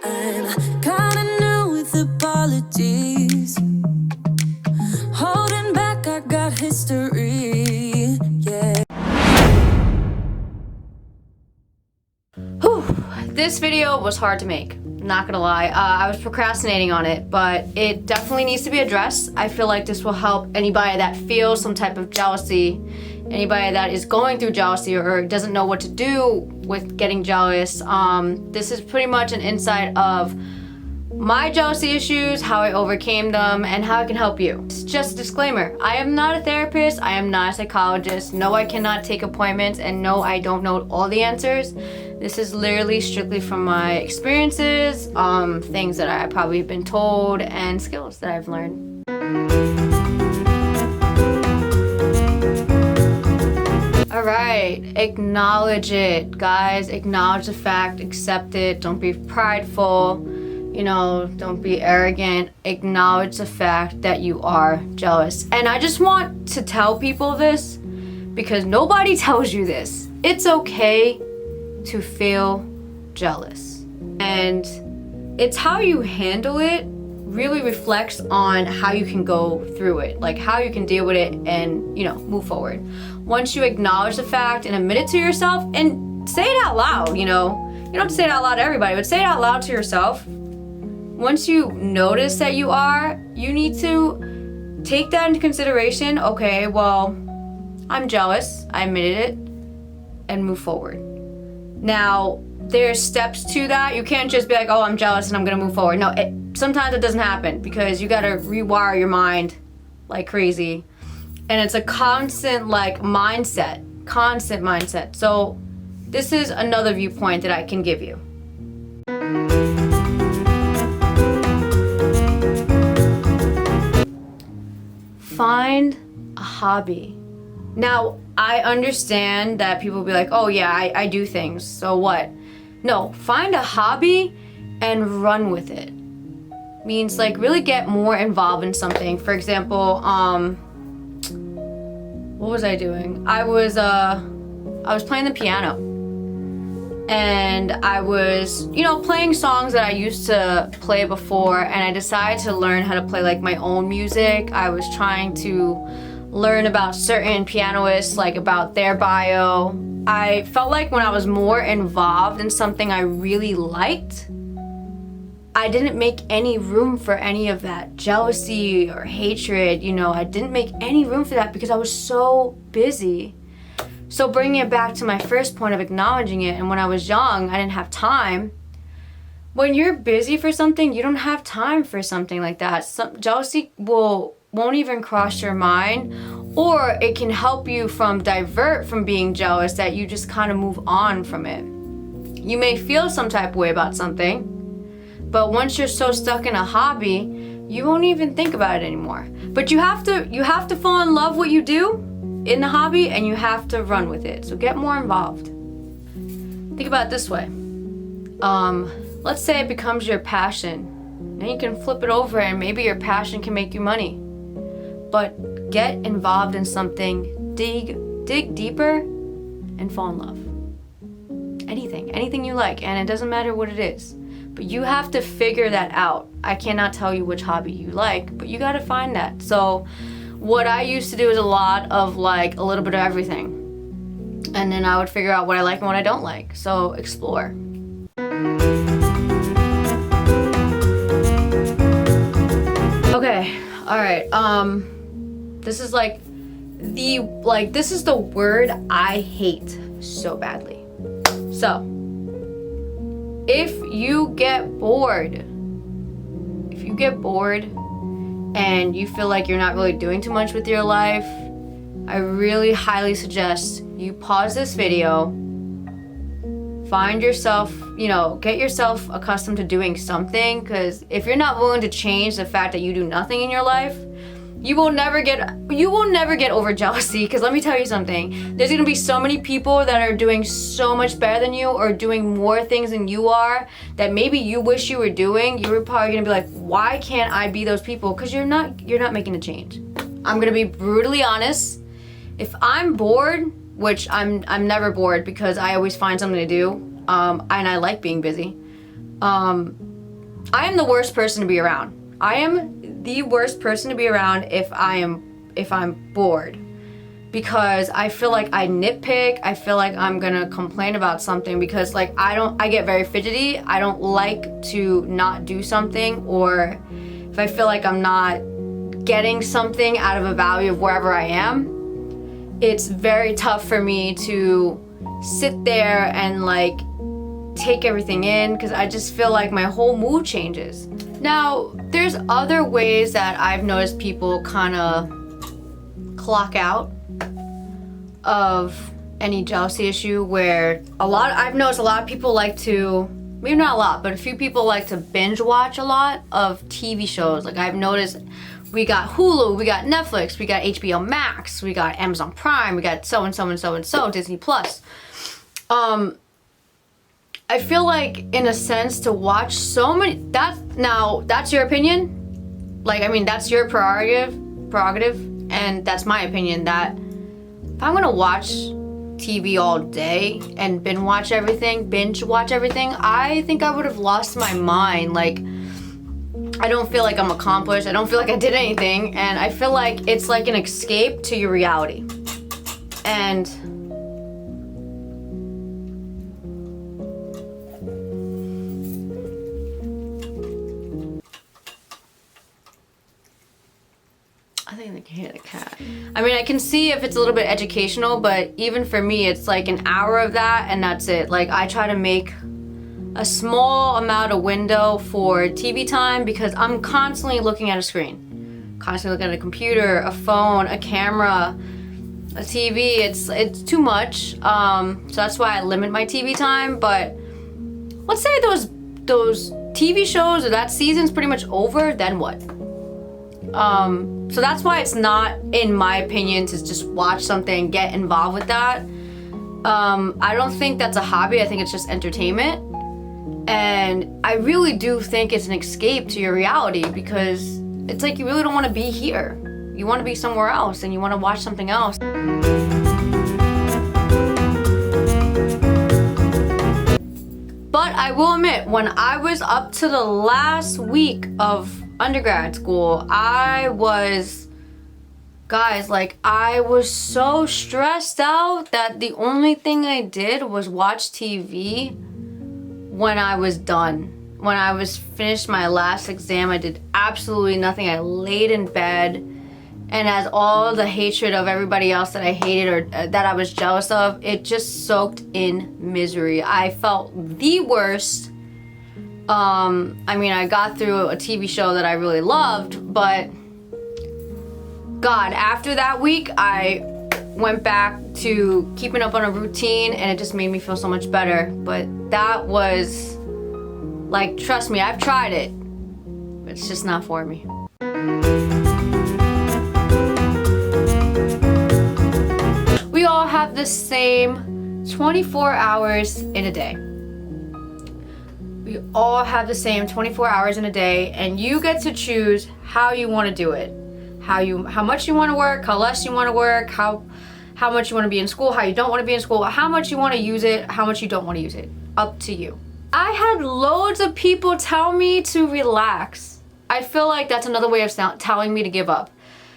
I'm kinda new with apologies. Holding back, I got history. Yeah. Whew. This video was hard to make. Not gonna lie, I was procrastinating on it, but it definitely needs to be addressed. I feel like this will help anybody that feels some type of jealousy, anybody that is going through jealousy or doesn't know what to do with getting jealous. This is pretty much an insight of my jealousy issues, how I overcame them, and how I can help you. It's just a disclaimer, I am not a therapist, I am not a psychologist, no, I cannot take appointments, and no, I don't know all the answers. This is literally strictly from my experiences, things that I probably have been told, and skills that I've learned. Alright, acknowledge it, guys. Acknowledge the fact, accept it, don't be prideful, you know, don't be arrogant. Acknowledge the fact that you are jealous. And I just want to tell people this because nobody tells you this. It's okay to feel jealous, and it's how you handle it really reflects on how you can go through it, like how you can deal with it and, you know, move forward. Once you acknowledge the fact and admit it to yourself and say it out loud, you know, you don't have to say it out loud to everybody, but say it out loud to yourself. Once you notice that you are, you need to take that into consideration. Okay, well, I'm jealous, I admitted it, and move forward. Now, there's steps to that. You can't just be like, oh, I'm jealous and I'm gonna move forward. No, sometimes it doesn't happen because you gotta rewire your mind like crazy. And it's a constant mindset. So this is another viewpoint that I can give you. Find a hobby. Now, I understand that people will be like, oh yeah, I do things, so what? No, find a hobby and run with it. Means like really get more involved in something. For example, what was I doing? I was playing the piano. And I was, you know, playing songs that I used to play before, and I decided to learn how to play like my own music. I was trying to learn about certain pianists, like about their bio. I felt like when I was more involved in something I really liked, I didn't make any room for any of that jealousy or hatred, you know, I didn't make any room for that because I was so busy. So bringing it back to my first point of acknowledging it, and when I was young, I didn't have time. When you're busy for something, you don't have time for something like that. Jealousy won't even cross your mind, or it can help you divert from being jealous, that you just kind of move on from it. You may feel some type of way about something, but once you're so stuck in a hobby, you won't even think about it anymore. But you have to fall in love what you do in the hobby, and you have to run with it. So get more involved. Think about it this way. Let's say it becomes your passion. Then you can flip it over and maybe your passion can make you money. But get involved in something, dig deeper, and fall in love. Anything you like, and it doesn't matter what it is. But you have to figure that out. I cannot tell you which hobby you like, but you gotta find that. So what I used to do is a lot of like a little bit of everything. And then I would figure out what I like and what I don't like. So explore. Okay, all right. This is this is the word I hate so badly. So, if you get bored and you feel like you're not really doing too much with your life, I really highly suggest you pause this video, find yourself, you know, get yourself accustomed to doing something, because if you're not willing to change the fact that you do nothing in your life, you will never get over jealousy. Because let me tell you something, there's gonna be so many people that are doing so much better than you or doing more things than you are that maybe you wish you were doing. You're probably gonna be like, why can't I be those people? Because you're not making a change. I'm gonna be brutally honest. If I'm bored, which I'm never bored because I always find something to do, and I like being busy. I am the worst person to be around. I am the worst person to be around if I'm bored, because I feel like I nitpick. I feel like I'm gonna complain about something because like I get very fidgety. I don't like to not do something, or if I feel like I'm not getting something out of a value of wherever I am, it's very tough for me to sit there and like take everything in, because I just feel like my whole mood changes. Now, there's other ways that I've noticed people kind of clock out of any jealousy issue, where I've noticed a lot of people like to, maybe not a lot, but a few people like to binge watch a lot of TV shows. Like I've noticed we got Hulu, we got Netflix, we got HBO Max, we got Amazon Prime, we got so and so and so and so, Disney Plus. I feel like in a sense to watch so many, that's your opinion. Like, I mean, that's your prerogative, and that's my opinion, that if I'm gonna watch TV all day and binge watch everything, I think I would have lost my mind. Like, I don't feel like I'm accomplished. I don't feel like I did anything. And I feel like it's like an escape to your reality. And I think they can hear the cat. I mean, I can see if it's a little bit educational, but even for me, it's like an hour of that and that's it. Like I try to make a small amount of window for TV time, because I'm constantly looking at a screen, constantly looking at a computer, a phone, a camera, a TV. It's too much. So that's why I limit my TV time. But let's say those TV shows or that season's pretty much over, then what? So that's why it's not, in my opinion, to just watch something and get involved with that. I don't think that's a hobby. I think it's just entertainment. And I really do think it's an escape to your reality, because it's like you really don't want to be here. You want to be somewhere else and you want to watch something else. But I will admit, when I was up to the last week of undergrad school, I was so stressed out that the only thing I did was watch TV when I was done. When I was finished my last exam, I did absolutely nothing. I laid in bed, and as all the hatred of everybody else that I hated or that I was jealous of, it just soaked in misery. I felt the worst. I mean, I got through a TV show that I really loved, but God, after that week, I went back to keeping up on a routine, and it just made me feel so much better. But that was, like, trust me, I've tried it. It's just not for me. We all have the same 24 hours in a day. We all have the same 24 hours in a day, and you get to choose how you want to do it. How much you want to work, how less you want to work, how much you want to be in school, how you don't want to be in school, how much you want to use it, how much you don't want to use it. Up to you. I had loads of people tell me to relax. I feel like that's another way of telling me to give up.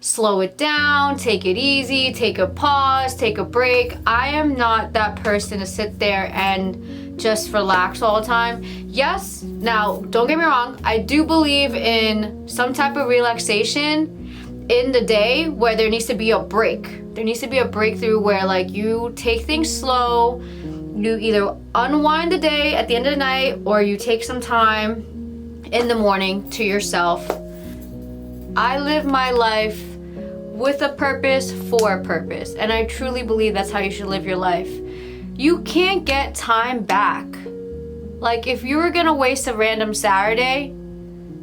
Slow it down, take it easy, take a pause, take a break. I am not that person to sit there and just relax all the time. Yes, now don't get me wrong, I do believe in some type of relaxation in the day where there needs to be a break. There needs to be a breakthrough where like you take things slow, you either unwind the day at the end of the night, or you take some time in the morning to yourself. I live my life with a purpose, for a purpose, and I truly believe that's how you should live your life. You can't get time back. Like, if you were gonna waste a random Saturday,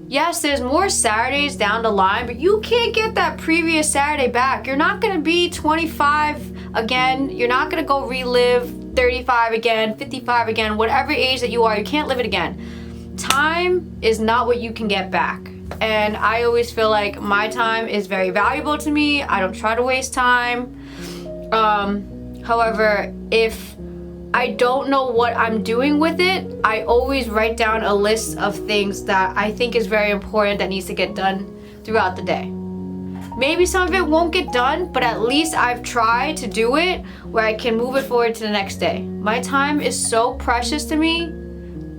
yes, there's more Saturdays down the line, but you can't get that previous Saturday back. You're not gonna be 25 again. You're not gonna go relive 35 again, 55 again, whatever age that you are, you can't live it again. Time is not what you can get back. And I always feel like my time is very valuable to me. I don't try to waste time. However, if I don't know what I'm doing with it, I always write down a list of things that I think is very important that needs to get done throughout the day. Maybe some of it won't get done, but at least I've tried to do it where I can move it forward to the next day. My time is so precious to me,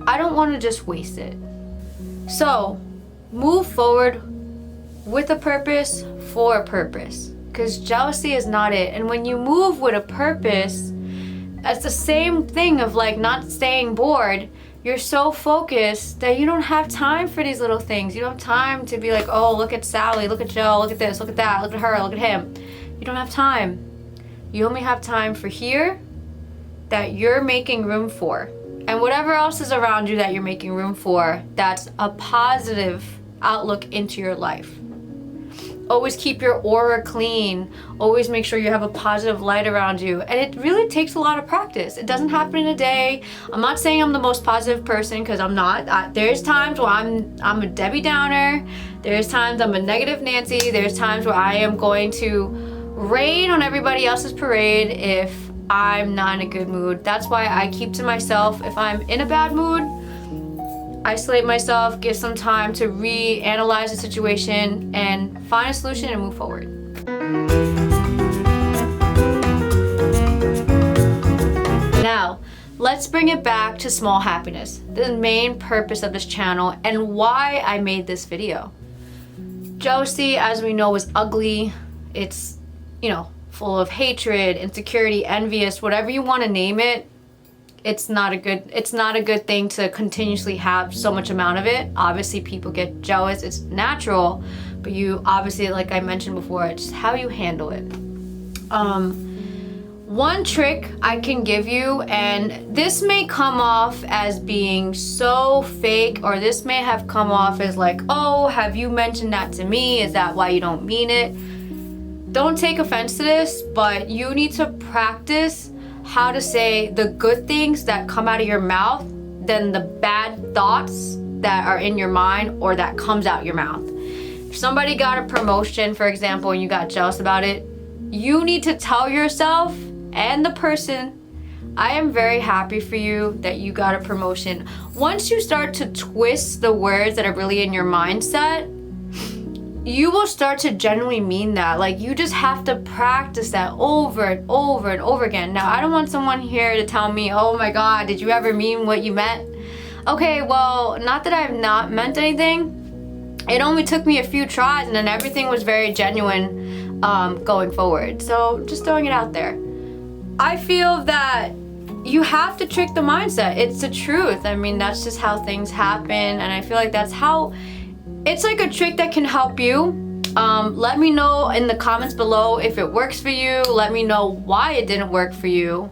I don't want to just waste it. So, move forward with a purpose, for a purpose. Because jealousy is not it. And when you move with a purpose, it's the same thing of like not staying bored. You're so focused that you don't have time for these little things. You don't have time to be like, oh, look at Sally, look at Joe, look at this, look at that, look at her, look at him. You don't have time. You only have time for here that you're making room for. And whatever else is around you that you're making room for, that's a positive outlook into your life. Always keep your aura clean. Always make sure you have a positive light around you. And it really takes a lot of practice. It doesn't happen in a day. I'm not saying I'm the most positive person, because I'm not. There's times where I'm a Debbie Downer. There's times I'm a negative Nancy. There's times where I am going to rain on everybody else's parade if I'm not in a good mood. That's why I keep to myself. If I'm in a bad mood, isolate myself, give some time to reanalyze the situation and find a solution and move forward. Now, let's bring it back to Smal Happiness, the main purpose of this channel and why I made this video. Jealousy, as we know, is ugly. It's, full of hatred, insecurity, envious, whatever you want to name it. It's not a good thing to continuously have so much amount of it. Obviously, people get jealous. It's natural, but you obviously, like I mentioned before, it's how you handle it. One trick I can give you, and this may come off as being so fake, or this may have come off as like, oh, have you mentioned that to me? Is that why you don't mean it? Don't take offense to this, but you need to practice how to say the good things that come out of your mouth than the bad thoughts that are in your mind or that comes out your mouth. If somebody got a promotion, for example, and you got jealous about it, you need to tell yourself and the person, I am very happy for you that you got a promotion. Once you start to twist the words that are really in your mindset, you will start to genuinely mean that. Like, you just have to practice that over and over and over again. Now, I don't want someone here to tell me, oh my God, did you ever mean what you meant? Okay, well, not that I've not meant anything. It only took me a few tries and then everything was very genuine going forward. So just throwing it out there. I feel that you have to trick the mindset. It's the truth. I mean, that's just how things happen. And I feel like that's how, it's like a trick that can help you. Let me know in the comments below if it works for you. Let me know why it didn't work for you.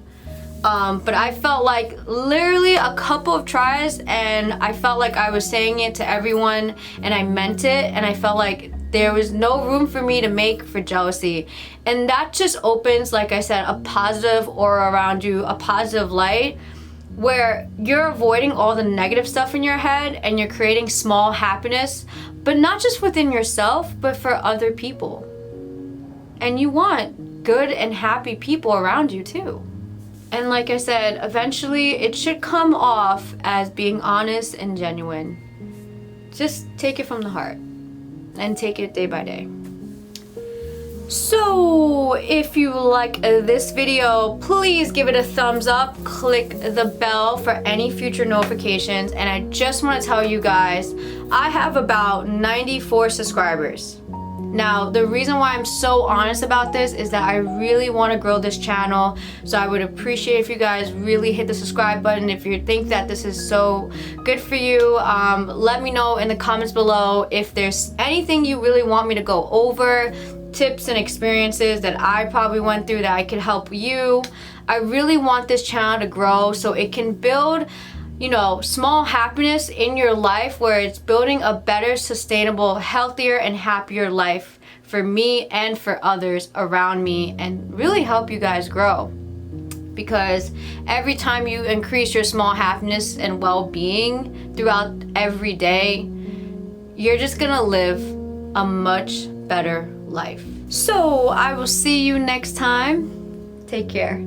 But I felt like literally a couple of tries and I felt like I was saying it to everyone and I meant it, and I felt like there was no room for me to make for jealousy. And that just opens, like I said, a positive aura around you, a positive light, where you're avoiding all the negative stuff in your head and you're creating small happiness, but not just within yourself, but for other people. And you want good and happy people around you too. And like I said, eventually it should come off as being honest and genuine. Just take it from the heart and take it day by day. So if you like this video, please give it a thumbs up, click the bell for any future notifications, and I just want to tell you guys, I have about 94 subscribers. Now, the reason why I'm so honest about this is that I really want to grow this channel, so I would appreciate if you guys really hit the subscribe button. If you think that this is so good for you, let me know in the comments below if there's anything you really want me to go over, tips and experiences that I probably went through that I could help you. I really want this channel to grow so it can build, small happiness in your life, where it's building a better, sustainable, healthier, and happier life for me and for others around me, and really help you guys grow. Because every time you increase your small happiness and well-being throughout every day, you're just gonna live a much better life. So I will see you next time. Take care.